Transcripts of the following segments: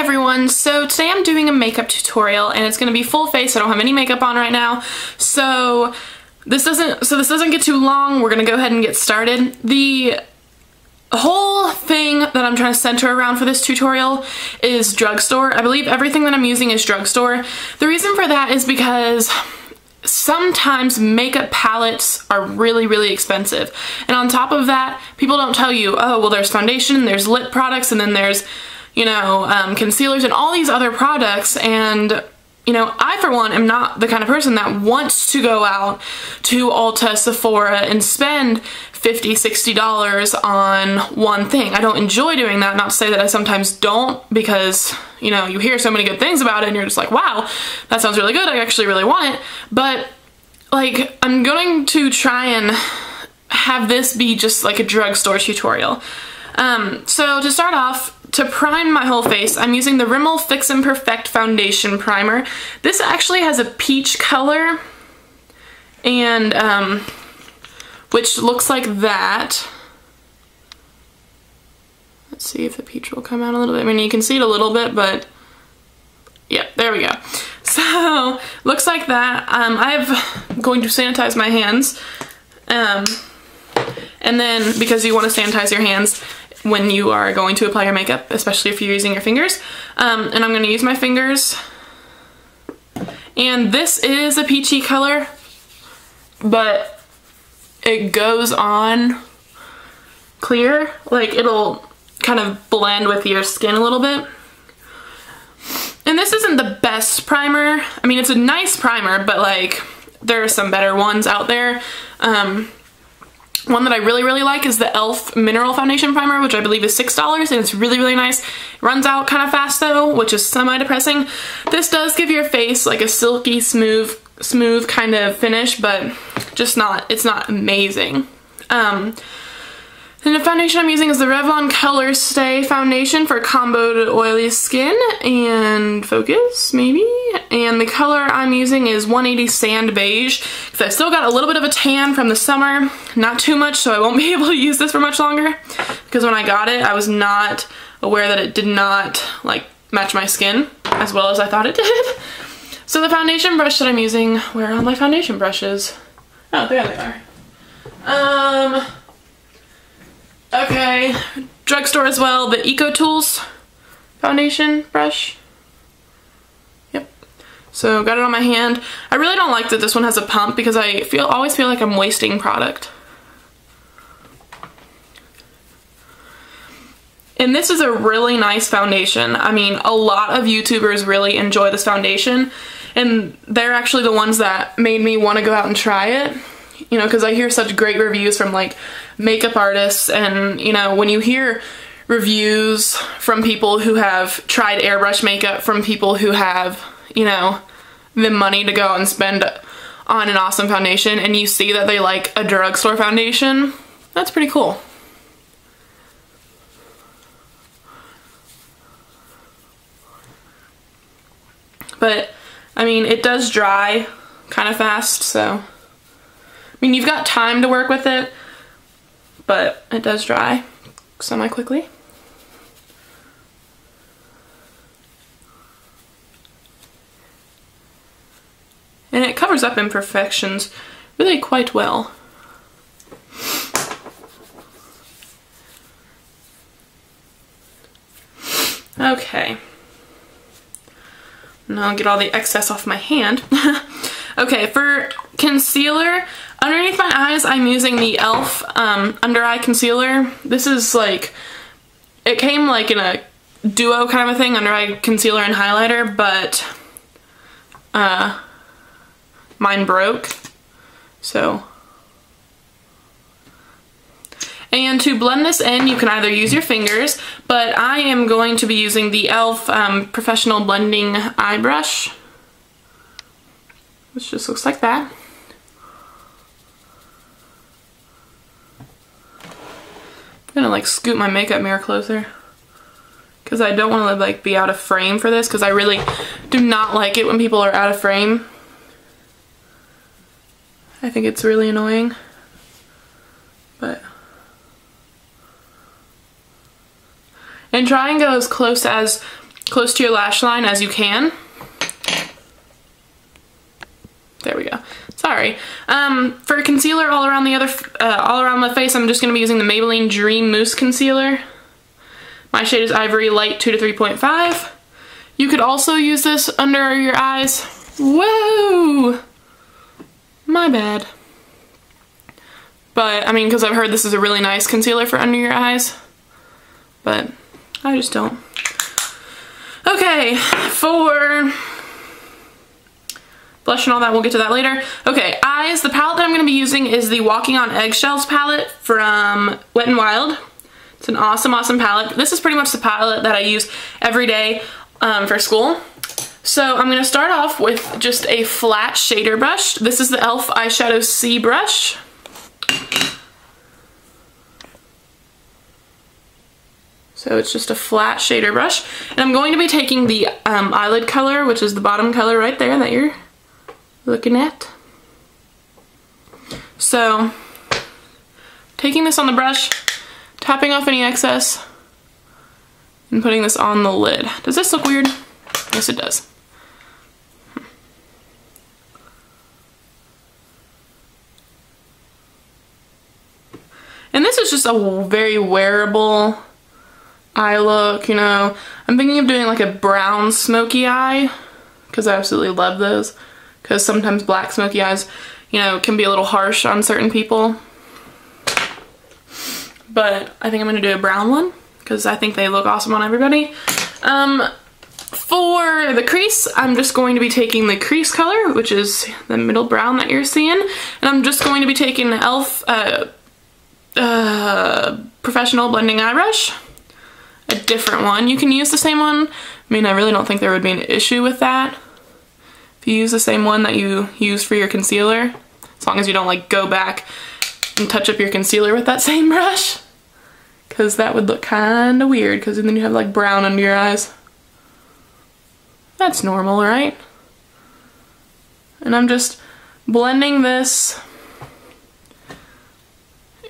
everyone, so today I'm doing a makeup tutorial and it's going to be full face. I don't have any makeup on right now, so this doesn't get too long. We're going to go ahead and get started. The whole thing that I'm trying to center around for this tutorial is drugstore. I believe everything that I'm using is drugstore. The reason for that is because sometimes makeup palettes are really expensive, and on top of that, people don't tell you, oh well, there's foundation, there's lip products, and then there's, you know, concealers and all these other products. And you know, I for one am not the kind of person that wants to go out to Ulta, Sephora and spend $50, $60 on one thing. I don't enjoy doing that. Not to say that I sometimes don't, because, you know, you hear so many good things about it and you're just like, wow, that sounds really good, I actually really want it. But like, I'm going to try and have this be just like a drugstore tutorial. So to start off, to prime my whole face, I'm using the Rimmel Fix and Perfect Foundation Primer. This actually has a peach color, and which looks like that. Let's see if the peach will come out a little bit. I mean, you can see it a little bit, but yeah, there we go. So, looks like that. I'm going to sanitize my hands, and then because you want to sanitize your hands when you are going to apply your makeup, especially if you're using your fingers. And I'm going to use my fingers. And this is a peachy color, but it goes on clear. Like, it'll kind of blend with your skin a little bit. And this isn't the best primer. I mean, it's a nice primer, but like, there are some better ones out there. One that I really like is the e.l.f. Mineral Foundation Primer, which I believe is $6, and it's really nice. It runs out kind of fast though, which is semi-depressing. This does give your face like a silky, smooth kind of finish, but just not, it's not amazing. And the foundation I'm using is the Revlon Color Stay Foundation for combo to oily skin and focus, maybe. And the color I'm using is 180 Sand Beige, because I've still got a little bit of a tan from the summer. Not too much, so I won't be able to use this for much longer, because when I got it, I was not aware that it did not, like, match my skin as well as I thought it did. So the foundation brush that I'm using, where are all my foundation brushes? Oh, there they are. Okay, drugstore as well, the Eco Tools foundation brush. Yep. So got it on my hand. I really don't like that this one has a pump, because I always feel like I'm wasting product. And this is a really nice foundation. I mean, a lot of YouTubers really enjoy this foundation, and they're actually the ones that made me want to go out and try it. You know, because I hear such great reviews from like makeup artists, and you know, when you hear reviews from people who have tried airbrush makeup, from people who have, you know, the money to go out and spend on an awesome foundation, and you see that they like a drugstore foundation, that's pretty cool. But I mean, it does dry kind of fast, so I mean, you've got time to work with it, but it does dry semi-quickly. And it covers up imperfections really quite well. Okay. Now I'll get all the excess off my hand. Okay, for concealer, underneath my eyes, I'm using the e.l.f. Under Eye Concealer. This is like, it came like in a duo kind of a thing, under eye concealer and highlighter, but mine broke, so. And to blend this in, you can either use your fingers, but I am going to be using the e.l.f. Professional Blending Eye Brush, which just looks like that. I'm gonna like scoot my makeup mirror closer, because I don't want to like be out of frame for this, because I really do not like it when people are out of frame. I think it's really annoying, but and try and go as close as close to your lash line as you can. There we go. Sorry. For concealer all around the face, I'm just going to be using the Maybelline Dream Mousse Concealer. My shade is Ivory Light 2 to 3.5. You could also use this under your eyes. Whoa! My bad. But, I mean, because I've heard this is a really nice concealer for under your eyes. But I just don't. Okay, for blush and all that, we'll get to that later. Okay, eyes. The palette that I'm going to be using is the Walking on Eggshells palette from Wet n Wild. It's an awesome, awesome palette. This is pretty much the palette that I use every day for school. So I'm going to start off with just a flat shader brush. This is the e.l.f. Eyeshadow C brush. So it's just a flat shader brush. And I'm going to be taking the eyelid color, which is the bottom color right there that you're looking at. So taking this on the brush, tapping off any excess, and putting this on the lid. Does this look weird? Yes, it does. And this is just a very wearable eye look, you know. I'm thinking of doing like a brown smoky eye, because I absolutely love those. Because sometimes black smoky eyes, you know, can be a little harsh on certain people. But I think I'm going to do a brown one, because I think they look awesome on everybody. For the crease, I'm just going to be taking the crease color, which is the middle brown that you're seeing. And I'm just going to be taking the e.l.f. Professional Blending Eye Brush. A different one. You can use the same one. I mean, I really don't think there would be an issue with that. If you use the same one that you use for your concealer, as long as you don't like go back and touch up your concealer with that same brush. Because that would look kind of weird, because then you have like brown under your eyes. That's normal, right? And I'm just blending this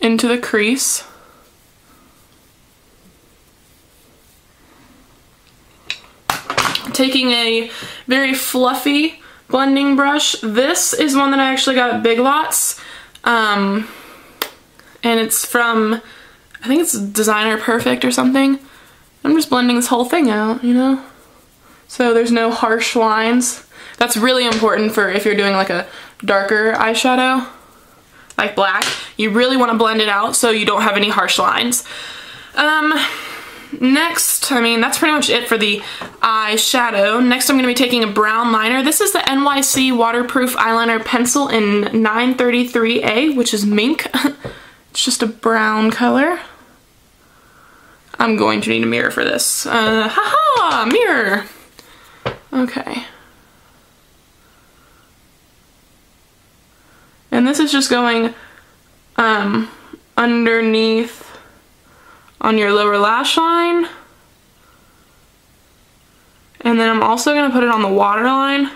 into the crease. Taking a very fluffy blending brush. This is one that I actually got at Big Lots. And it's from, I think it's Designer Perfect or something. I'm just blending this whole thing out, you know? So there's no harsh lines. That's really important for if you're doing like a darker eyeshadow, like black. You really want to blend it out so you don't have any harsh lines. Next, I mean, that's pretty much it for the eyeshadow. Next, I'm going to be taking a brown liner. This is the NYC Waterproof Eyeliner Pencil in 933A, which is mink. It's just a brown color. I'm going to need a mirror for this. Haha, mirror. Okay. And this is just going underneath on your lower lash line. And then I'm also going to put it on the waterline.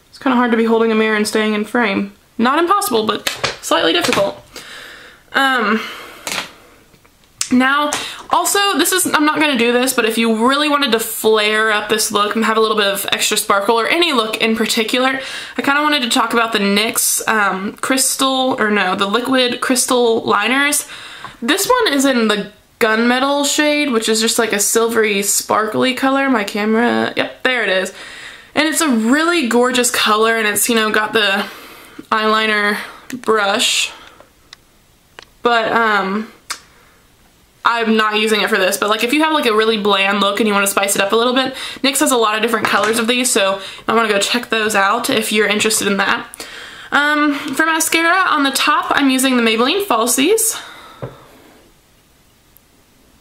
It's kind of hard to be holding a mirror and staying in frame. Not impossible, but slightly difficult. Now, also, I'm not going to do this, but if you really wanted to flare up this look and have a little bit of extra sparkle, or any look in particular, I kind of wanted to talk about the NYX the liquid crystal liners. This one is in the gunmetal shade, which is just like a silvery sparkly color. My camera, yep, there it is. And it's a really gorgeous color, and it's, you know, got the eyeliner brush. But, I'm not using it for this, but like if you have like a really bland look and you want to spice it up a little bit, NYX has a lot of different colors of these, so I want to go check those out if you're interested in that. For mascara, on the top, I'm using the Maybelline Falsies.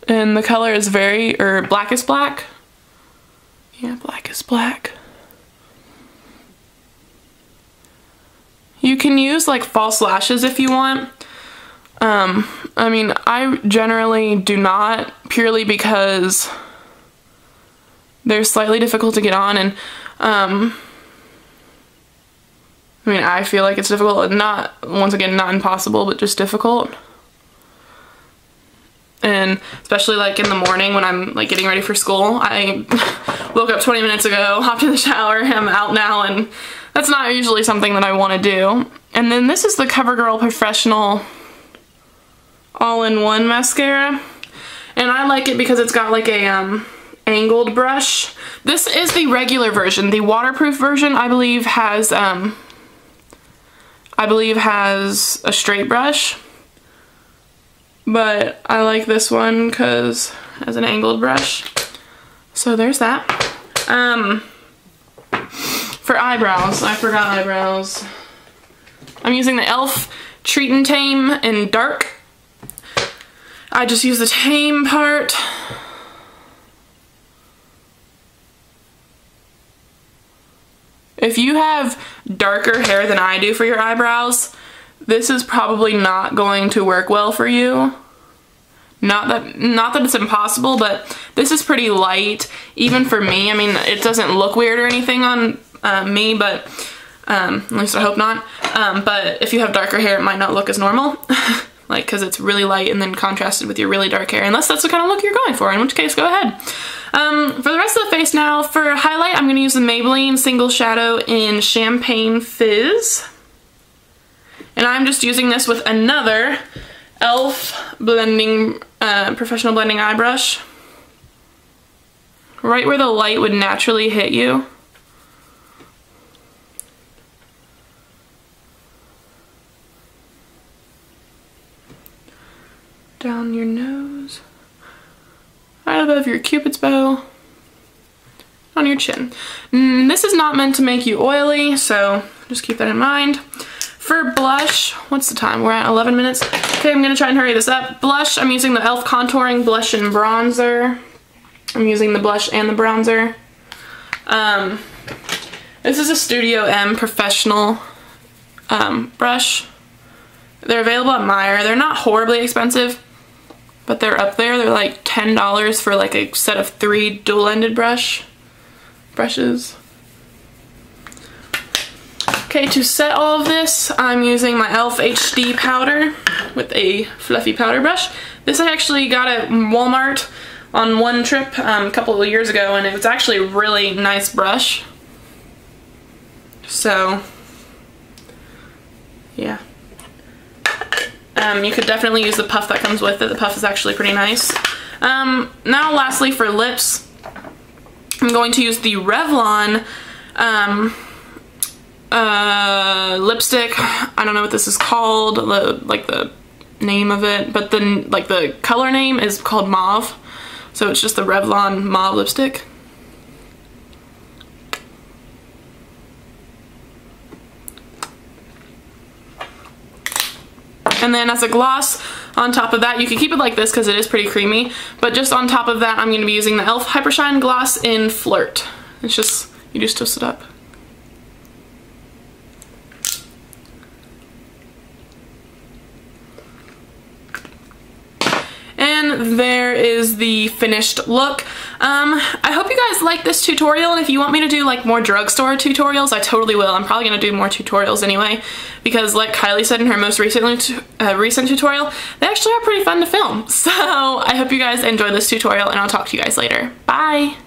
And the color is black is black. Yeah, black is black. You can use like false lashes if you want. I mean, I generally do not, purely because they're slightly difficult to get on, and I mean, I feel like it's difficult, and not, once again, not impossible, but just difficult. and especially like in the morning when I'm like getting ready for school. I woke up 20 minutes ago, hopped in the shower, and I'm out now, and that's not usually something that I want to do. And then this is the CoverGirl Professional All-in-One Mascara, and I like it because it's got like a angled brush. This is the regular version. The waterproof version, I believe, has a straight brush, but I like this one because it has an angled brush. So there's that. For eyebrows, I forgot eyebrows. I'm using the e.l.f. Treat and Tame in dark. I just use the tame part. If you have darker hair than I do for your eyebrows, this is probably not going to work well for you. Not that it's impossible, but this is pretty light, even for me. I mean, it doesn't look weird or anything on me, but at least I hope not. But if you have darker hair, it might not look as normal. Like, because it's really light and then contrasted with your really dark hair, unless that's the kind of look you're going for, in which case, go ahead. For the rest of the face now, for highlight, I'm going to use the Maybelline Single Shadow in Champagne Fizz. And I'm just using this with another e.l.f. blending, professional blending eye brush. Right where the light would naturally hit you. Down your nose, right above your cupid's bow, on your chin. This is not meant to make you oily, so just keep that in mind. For blush, what's the time? We're at 11 minutes. Okay, I'm gonna try and hurry this up. Blush, I'm using the e.l.f. Contouring Blush and Bronzer. I'm using the blush and the bronzer. This is a Studio M professional brush. They're available at Meijer. They're not horribly expensive, but they're up there. They're like $10 for like a set of 3 dual-ended brushes. Okay, to set all of this, I'm using my e.l.f. HD powder with a fluffy powder brush. This I actually got at Walmart on one trip a couple of years ago, and it was actually a really nice brush. So, yeah. You could definitely use the puff that comes with it. The puff is actually pretty nice. Now lastly for lips, I'm going to use the Revlon lipstick. I don't know what this is called, like the name of it, but then like the color name is called Mauve. So it's just the Revlon Mauve lipstick. And then as a gloss on top of that, you can keep it like this because it is pretty creamy, but just on top of that I'm going to be using the e.l.f. Hyper Shine Gloss in Flirt. It's just, you just twist it up. And there is the finished look. I hope you guys like this tutorial, and if you want me to do like more drugstore tutorials, I totally will. I'm probably going to do more tutorials anyway, because like Kylie said in her most recent tutorial, they actually are pretty fun to film. So I hope you guys enjoyed this tutorial, and I'll talk to you guys later. Bye!